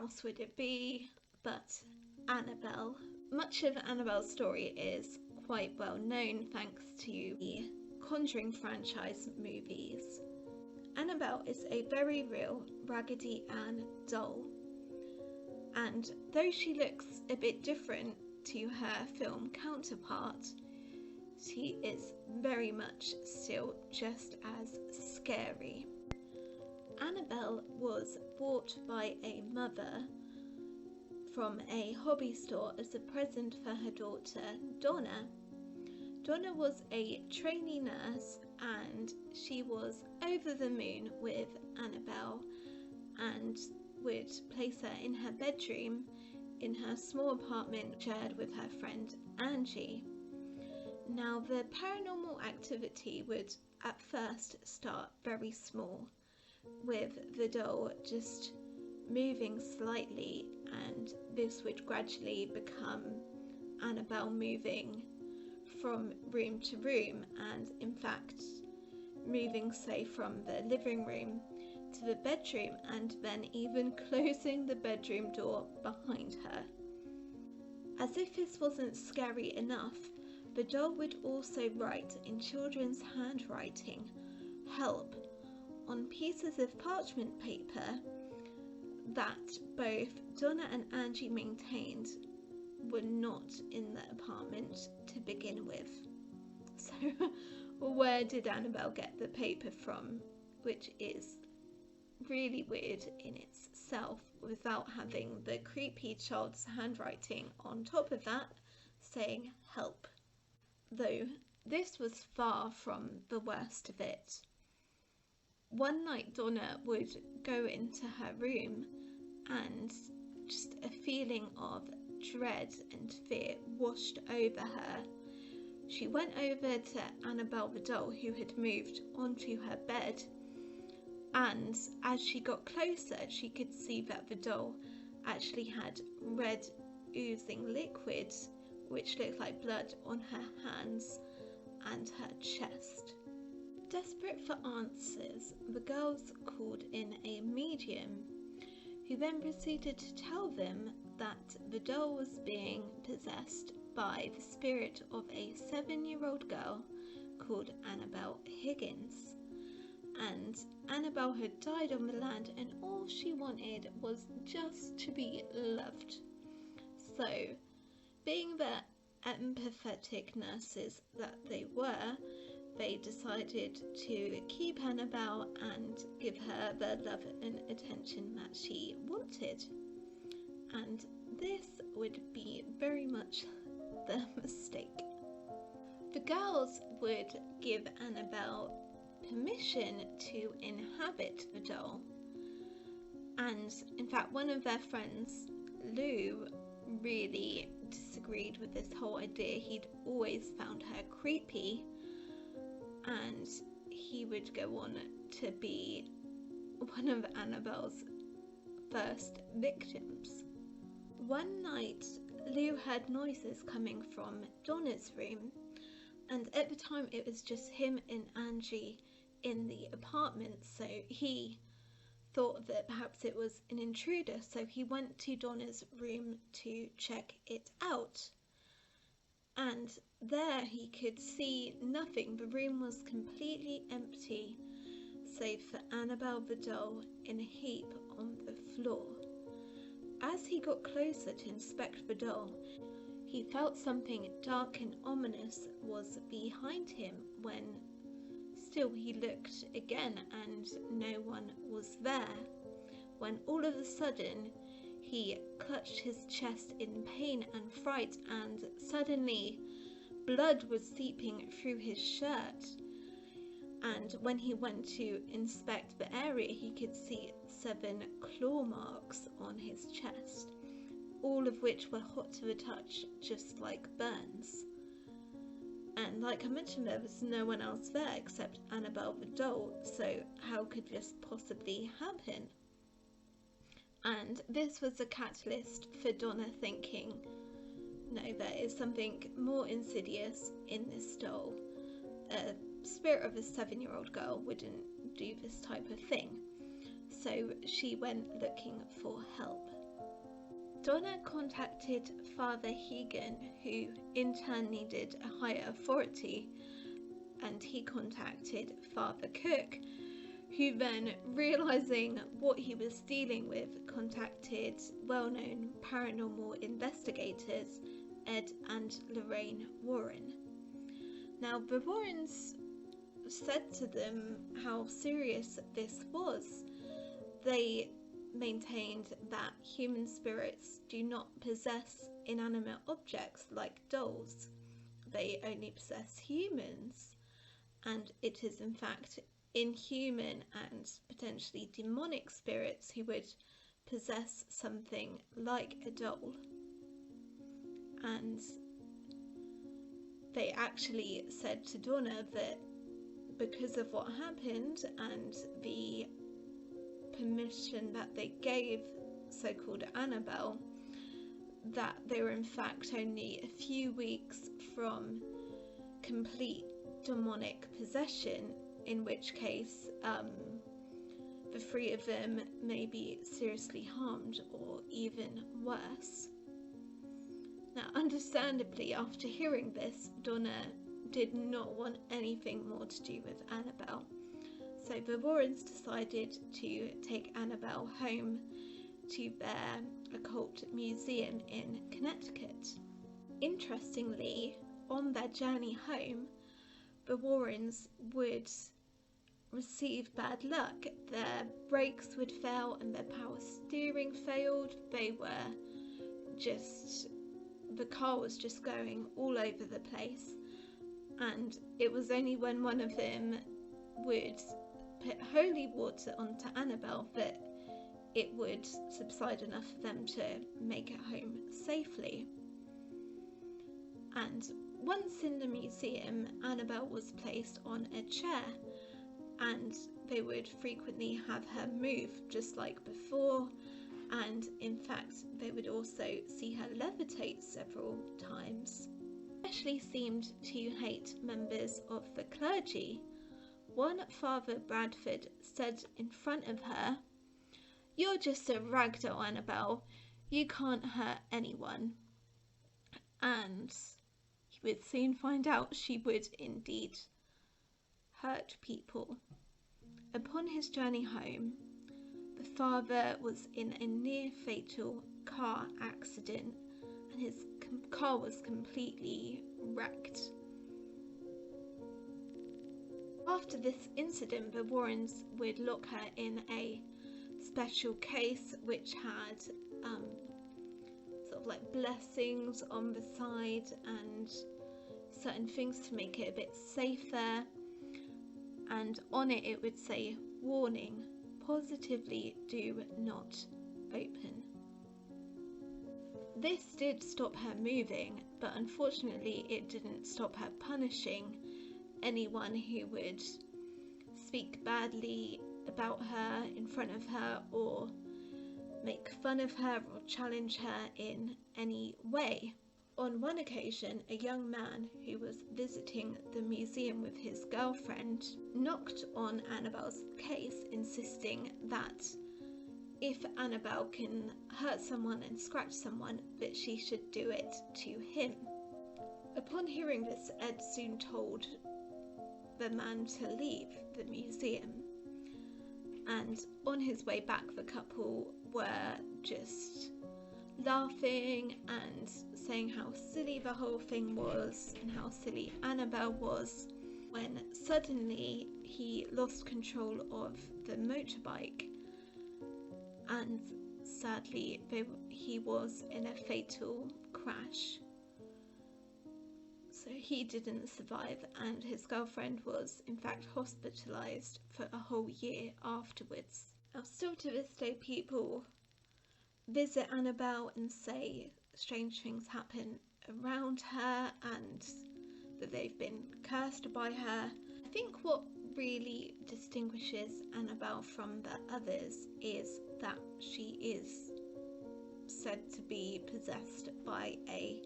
else would it be but Annabelle? Much of Annabelle's story is quite well known thanks to the Conjuring franchise movies. Annabelle is a very real Raggedy Ann doll, and though she looks a bit different to her film counterpart, she is very much still just as scary. Annabelle was bought by a mother from a hobby store as a present for her daughter Donna. Donna was a trainee nurse and she was over the moon with Annabelle and would place her in her bedroom in her small apartment shared with her friend Angie. Now, the paranormal activity would at first start very small, with the doll just moving slightly, and this would gradually become Annabelle moving from room to room, and in fact moving, say, from the living room to the bedroom, and then even closing the bedroom door behind her. As if this wasn't scary enough, the doll would also write in children's handwriting, "Help," on pieces of parchment paper that both Donna and Angie maintained were not in the apartment to begin with. So where did Annabelle get the paper from, which is really weird in itself, without having the creepy child's handwriting on top of that saying "help"? Though this was far from the worst of it. One night Donna would go into her room and just a feeling of dread and fear washed over her. She went over to Annabelle the doll, who had moved onto her bed, and as she got closer she could see that the doll actually had red oozing liquid which looked like blood on her hands and her chest. Desperate for answers, the girls called in a medium, who then proceeded to tell them that the doll was being possessed by the spirit of a 7-year-old girl called Annabelle Higgins. And Annabelle had died on the land, and all she wanted was just to be loved. So, being the empathetic nurses that they were, they decided to keep Annabelle and give her the love and attention that she wanted. And this would be very much the mistake. The girls would give Annabelle permission to inhabit the doll, and in fact one of their friends, Lou, really disagreed with this whole idea. He'd always found her creepy, and he would go on to be one of Annabelle's first victims. One night Lou heard noises coming from Donna's room, and at the time it was just him and Angie in the apartment, so he thought that perhaps it was an intruder, so he went to Donna's room to check it out. And there he could see nothing. The room was completely empty, save for Annabelle the doll in a heap on the floor. As he got closer to inspect the doll, he felt something dark and ominous was behind him. When still he looked again and no one was there, when all of a sudden he clutched his chest in pain and fright, and suddenly blood was seeping through his shirt. And when he went to inspect the area, he could see 7 claw marks on his chest, all of which were hot to the touch, just like burns. And like I mentioned, there was no one else there except Annabelle the doll, so how could this possibly happen? And this was a catalyst for Donna thinking, no, there is something more insidious in this doll. A spirit of a 7-year-old girl wouldn't do this type of thing. So she went looking for help. Donna contacted Father Hegan, who in turn needed a higher authority, and he contacted Father Cook, who then, realising what he was dealing with, contacted well-known paranormal investigators Ed and Lorraine Warren. Now, the Warrens said to them how serious this was. They maintained that human spirits do not possess inanimate objects like dolls. They only possess humans, and it is in fact inhuman and potentially demonic spirits who would possess something like a doll. And they actually said to Donna that because of what happened and the permission that they gave so-called Annabelle, that they were in fact only a few weeks from complete demonic possession, in which case the three of them may be seriously harmed or even worse. Now, understandably, after hearing this, Donna did not want anything more to do with Annabelle. So the Warrens decided to take Annabelle home to their occult museum in Connecticut. Interestingly, on their journey home, the Warrens would receive bad luck. Their brakes would fail and their power steering failed. The car was just going all over the place. And it was only when one of them would put holy water onto Annabelle that it would subside enough for them to make it home safely. And once in the museum, Annabelle was placed on a chair, and they would frequently have her move just like before, and in fact they would also see her levitate several times. Especially seemed to hate members of the clergy. One Father Bradford said in front of her, "You're just a ragdoll, Annabelle. You can't hurt anyone." And he would soon find out she would indeed hurt people. Upon his journey home, the father was in a near-fatal car accident, and his car was completely wrecked. After this incident, the Warrens would lock her in a special case which had sort of like blessings on the side and certain things to make it a bit safer, and on it it would say, "Warning, positively do not open." This did stop her moving, but unfortunately it didn't stop her punishing anyone who would speak badly about her in front of her or make fun of her or challenge her in any way. On one occasion, a young man who was visiting the museum with his girlfriend knocked on Annabelle's case, insisting that if Annabelle can hurt someone and scratch someone, that she should do it to him. Upon hearing this, Ed soon told the man to leave the museum, and on his way back the couple were just laughing and saying how silly the whole thing was and how silly Annabelle was, when suddenly he lost control of the motorbike, and sadly he was in a fatal crash. So he didn't survive, and his girlfriend was in fact hospitalised for a whole year afterwards. Now, still to this day, people visit Annabelle and say strange things happen around her and that they've been cursed by her. I think what really distinguishes Annabelle from the others is that she is said to be possessed by a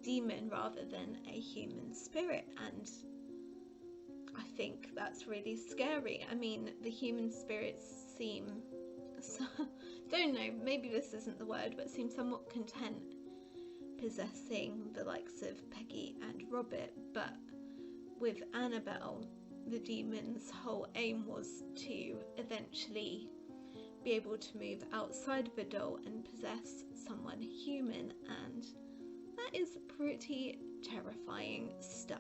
demon rather than a human spirit, and I think that's really scary. I mean, the human spirits seem don't know, maybe this isn't the word, but seem somewhat content possessing the likes of Peggy and Robert. But with Annabelle, the demon's whole aim was to eventually be able to move outside of a doll and possess someone human, and that is pretty terrifying stuff.